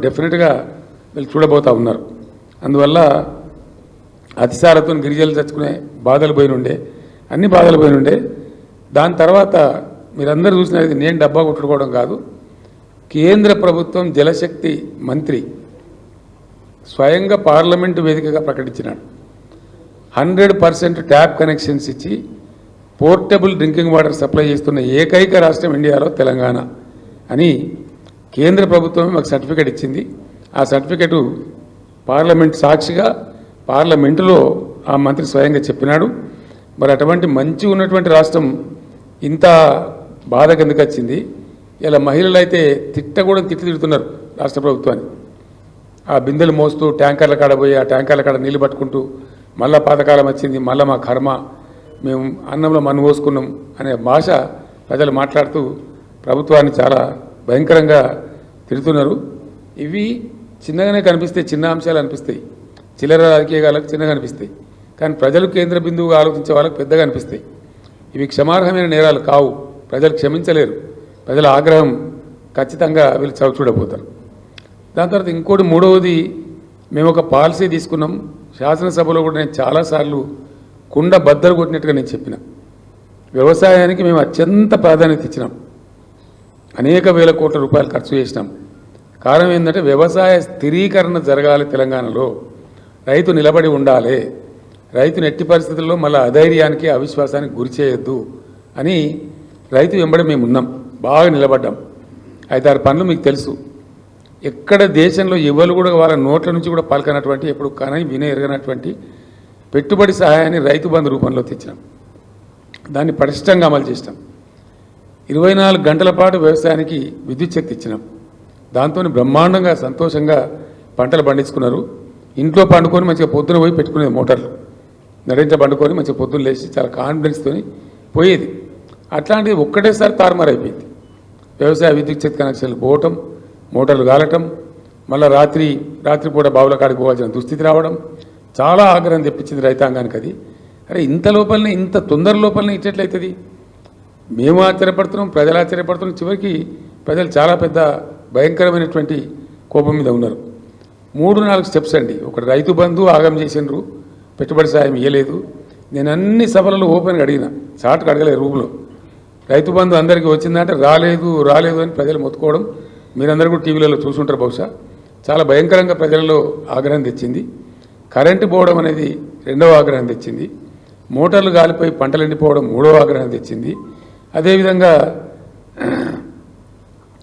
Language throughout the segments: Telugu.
డెఫినెట్గా వీళ్ళు చూడబోతూ ఉన్నారు. అందువల్ల అతిసారతో గిరిజలు తెచ్చుకునే బాధలు పోయినుండే, అన్ని బాధలు పోయినుండే. దాని తర్వాత మీరందరూ చూసినది నేను డబ్బా కొట్టుకోవడం కాదు, కేంద్ర ప్రభుత్వం జలశక్తి మంత్రి స్వయంగా పార్లమెంటు వేదికగా ప్రకటించినాడు. 100% ట్యాప్ కనెక్షన్స్ ఇచ్చి పోర్టబుల్ డ్రింకింగ్ వాటర్ సప్లై చేస్తున్న ఏకైక రాష్ట్రం ఇండియాలో తెలంగాణ అని కేంద్ర ప్రభుత్వం మాకు సర్టిఫికేట్ ఇచ్చింది. ఆ సర్టిఫికేటు పార్లమెంట్ సాక్షిగా పార్లమెంటులో ఆ మంత్రి స్వయంగా చెప్పినాడు. మరి అటువంటి మంచి ఉన్నటువంటి రాష్ట్రం ఇంత బాధకు ఎందుకు వచ్చింది? ఇలా మహిళలు అయితే తిడుతున్నారు రాష్ట్ర ప్రభుత్వాన్ని. ఆ బిందెలు మోస్తూ ట్యాంకర్ల కాడ పోయి ఆ ట్యాంకర్ల కాడ నీళ్ళు పట్టుకుంటూ మళ్ళా పాతకాలం వచ్చింది, మళ్ళీ మా కర్మ, మేము అన్నంలో మన్ను పోసుకున్నాం అనే భాష ప్రజలు మాట్లాడుతూ ప్రభుత్వాన్ని చాలా భయంకరంగా తిడుతున్నారు. ఇవి చిన్నగానే కనిపిస్తాయి, చిన్న అంశాలు అనిపిస్తాయి, చిల్లర రాజకీయాలకు చిన్నగా అనిపిస్తాయి. కానీ ప్రజలు కేంద్ర బిందువుగా ఆలోచించే వాళ్ళకి పెద్దగా అనిపిస్తాయి. ఇవి క్షమార్హమైన నేరాలు కావు, ప్రజలు క్షమించలేరు. ప్రజల ఆగ్రహం ఖచ్చితంగా వీళ్ళు చూడబోతారు. దాని తర్వాత ఇంకోటి మూడవది, మేము ఒక పాలసీ తీసుకున్నాం. శాసనసభలో కూడా నేను చాలాసార్లు కుండ బద్దలు కొట్టినట్టుగా నేను చెప్పిన, వ్యవసాయానికి మేము అత్యంత ప్రాధాన్యత ఇచ్చినాం. అనేక వేల కోట్ల రూపాయలు ఖర్చు చేసినాం. కారణం ఏంటంటే వ్యవసాయ స్థిరీకరణ జరగాలి తెలంగాణలో, రైతు నిలబడి ఉండాలి, రైతుని ఎట్టి పరిస్థితుల్లో మళ్ళీ అధైర్యానికి అవిశ్వాసానికి గురి చేయొద్దు అని రైతు వెంబడి మేము ఉన్నాం, బాగా నిలబడ్డాం. 5-6 పనులు మీకు తెలుసు. ఎక్కడ దేశంలో ఎవరు కూడా వాళ్ళ నోట్ల నుంచి కూడా పలకనటువంటి, ఎప్పుడు కానీ ఎరగనటువంటి పెట్టుబడి సహాయాన్ని రైతు బంధు రూపంలో తెచ్చినాం. దాన్ని పటిష్టంగా అమలు చేసినాం. 24 గంటల పాటు వ్యవసాయానికి విద్యుత్ శక్తి ఇచ్చినాం. దాంతో బ్రహ్మాండంగా సంతోషంగా పంటలు పండించుకున్నారు. ఇంట్లో పండుకొని మంచిగా పొద్దున పోయి పెట్టుకునేది మోటార్లు, నడించ పండుకొని మంచిగా పొద్దున్న లేచి చాలా కాన్ఫిడెన్స్తో పోయేది. అట్లాంటిది ఒక్కటేసారి తారుమారైపోయింది. వ్యవసాయ విద్యుత్ శక్తి కనెక్షన్లు పోవటం, మోటార్లు కాలటం, మళ్ళీ రాత్రిపూట బావుల కాడికి పోవాల్సిన దుస్థితి రావడం చాలా ఆగ్రహం తెప్పించింది రైతాంగానికి. అది అరే ఇంత లోపలనే, ఇంత తొందర లోపలనే ఇట్లయితుంది? మేము ఆశ్చర్యపడుతున్నాం, ప్రజలు ఆశ్చర్యపడుతున్నాం. చివరికి ప్రజలు చాలా పెద్ద భయంకరమైనటువంటి కోపం మీద ఉన్నారు. 3-4 స్టెప్స్ అండి. ఒకటి రైతు బంధు ఆగం చేసినారు, పెట్టుబడి సాయం ఇవ్వలేదు. నేను అన్ని సభలలో ఓపెన్గా అడిగిన, చాటుకు అడగలేదు రూమ్లో. రైతు బంధు అందరికీ వచ్చిందంటే రాలేదు అని ప్రజలు మొత్తుకోవడం మీరందరూ కూడా టీవీలలో చూసుంటారు బహుశా. చాలా భయంకరంగా ప్రజలలో ఆగ్రహం తెచ్చింది. కరెంటు పోవడం అనేది 2వ ఆగ్రహం తెచ్చింది. మోటార్లు గాలిపోయి పంటలు ఎండిపోవడం 3వ ఆగ్రహం తెచ్చింది. అదేవిధంగా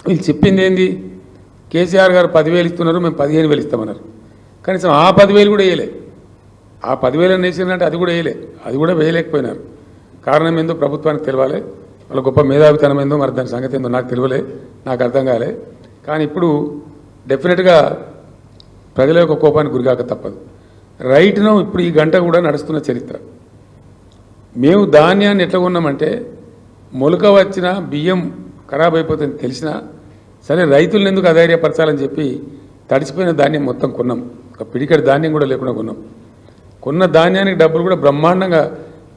వీళ్ళు చెప్పింది ఏంది, కేసీఆర్ గారు 10,000 ఇస్తున్నారు, మేము 15,000 ఇస్తామన్నారు. కనీసం ఆ 10,000 కూడా వేయలే. ఆ 10,000 వేసినంటే అది కూడా వేయలే, అది కూడా వేయలేకపోయినారు. కారణం ఏందో ప్రభుత్వానికి తెలియాలి, వాళ్ళ గొప్ప మేధావితనం ఏందో, మరి దాని సంగతి ఏందో నాకు తెలియలే, నాకు అర్థం కాలే. కానీ ఇప్పుడు డెఫినెట్గా ప్రజల యొక్క కోపానికి గురికాక తప్పదు. రైట్ను ఇప్పుడు ఈ గంట కూడా నడుస్తున్న చరిత్ర. మేము ధాన్యాన్ని ఎట్లా కొన్నామంటే, మొలక వచ్చిన బియ్యం ఖరాబ్ అయిపోతుంది తెలిసినా సరే రైతులను ఎందుకు అధైర్యపరచాలని చెప్పి తడిచిపోయిన ధాన్యం మొత్తం కొన్నాం. ఒక పిడికడి ధాన్యం కూడా లేకుండా కొన్నాం. కొన్న ధాన్యానికి డబ్బులు కూడా బ్రహ్మాండంగా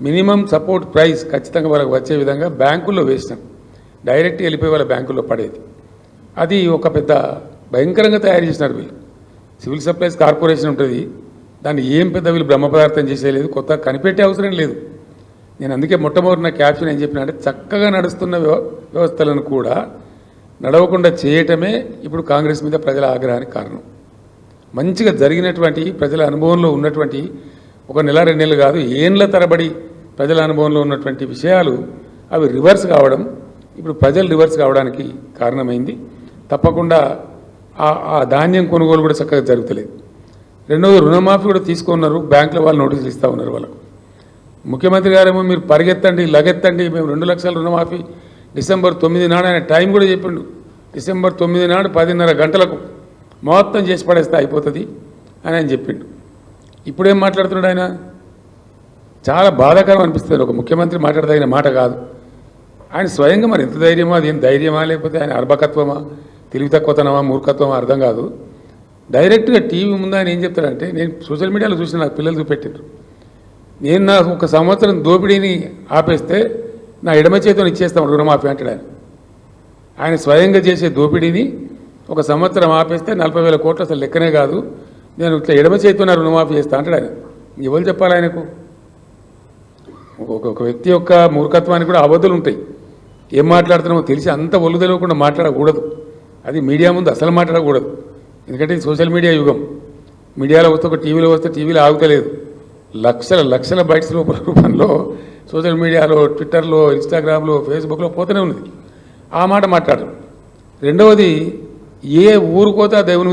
మినిమం సపోర్ట్ ప్రైస్ ఖచ్చితంగా వాళ్ళకి వచ్చే విధంగా బ్యాంకుల్లో వేసినాం. డైరెక్ట్గా వెళ్ళిపోయి వాళ్ళ బ్యాంకుల్లో పడేది. అది ఒక పెద్ద భయంకరంగా తయారు చేసినారు వీళ్ళు. సివిల్ సప్లైస్ కార్పొరేషన్ ఉంటుంది, దాన్ని ఏం పెద్ద వీళ్ళు బ్రహ్మ పదార్థం చేసేయలేదు, కొత్త కనిపెట్టే అవసరం లేదు. నేను అందుకే మొట్టమొదటి నా క్యాప్షన్ ఏం చెప్పినా అంటే, చక్కగా నడుస్తున్న వ్యవస్థలను కూడా నడవకుండా చేయటమే ఇప్పుడు కాంగ్రెస్ మీద ప్రజల ఆగ్రహానికి కారణం. మంచిగా జరిగినటువంటి ప్రజల అనుభవంలో ఉన్నటువంటి 1 నెల 2 నెలలు కాదు, ఏండ్ల తరబడి ప్రజల అనుభవంలో ఉన్నటువంటి విషయాలు అవి రివర్స్ కావడం, ఇప్పుడు ప్రజలు రివర్స్ కావడానికి కారణమైంది. తప్పకుండా ఆ ధాన్యం కొనుగోలు కూడా చక్కగా జరుగుతలేదు. రెండవది, రుణమాఫీ కూడా తీసుకున్నారు, బ్యాంకుల వాళ్ళు నోటీసులు ఇస్తూ ఉన్నారు వాళ్ళకు. ముఖ్యమంత్రి గారేమో మీరు పరిగెత్తండి లగెత్తండి, మేము 2 లక్షల రుణమాఫీ డిసెంబర్ 9 నాడు, ఆయన టైం కూడా చెప్పిండు, డిసెంబర్ 9 నాడు 10:30 గంటలకు మొత్తం చేసి పడేస్తే అయిపోతుంది అని ఆయన చెప్పిండు. ఇప్పుడేం మాట్లాడుతున్నాడు ఆయన? చాలా బాధాకరం అనిపిస్తుంది. ఒక ముఖ్యమంత్రి మాట్లాడదగిన మాట కాదు. ఆయన స్వయంగా మరి ఎంత ధైర్యమా, అది ఏం ధైర్యమా, లేకపోతే ఆయన అర్భకత్వమా, తెలివి తక్కువతనమా, మూర్ఖత్వమా అర్థం కాదు. డైరెక్ట్గా టీవీ ముందు ఆయన ఏం చెప్తాడంటే, నేను సోషల్ మీడియాలో చూసిన, నాకు పిల్లలు చూపెట్టారు, నేను నా 1 సంవత్సరం దోపిడీని ఆపేస్తే నా ఎడమ చేతిని ఇచ్చేస్తాను రుణమాఫీ అంటాడు ఆయన. ఆయన స్వయంగా చేసే దోపిడీని ఒక సంవత్సరం ఆపేస్తే 40,000 కోట్లు అసలు లెక్కనే కాదు, నేను ఇట్లా ఎడమ చేతున్న రుణమాఫీ చేస్తా అంటాడు ఆయన. ఎవరు చెప్పాలి ఆయనకు? ఒక వ్యక్తి యొక్క మూర్ఖత్వానికి కూడా అవధులు ఉంటాయి. ఏం మాట్లాడుతున్నామో తెలిసి అంత ఒళ్ళు తెలియకుండా మాట్లాడకూడదు. అది మీడియా ముందు అసలు మాట్లాడకూడదు. ఎందుకంటే ఇది సోషల్ మీడియా యుగం. మీడియాలో వస్తే ఒక టీవీలో వస్తే టీవీలో ఆగుతలేదు. లక్షల బైట్స్ రూపంలో సోషల్ మీడియాలో, ట్విట్టర్లో, ఇన్స్టాగ్రామ్లో, ఫేస్బుక్లో పోతూనే ఉన్నది. ఆ మాట మాట్లాడరు. రెండవది, ఏ ఊరుకోతే ఆ దేవుని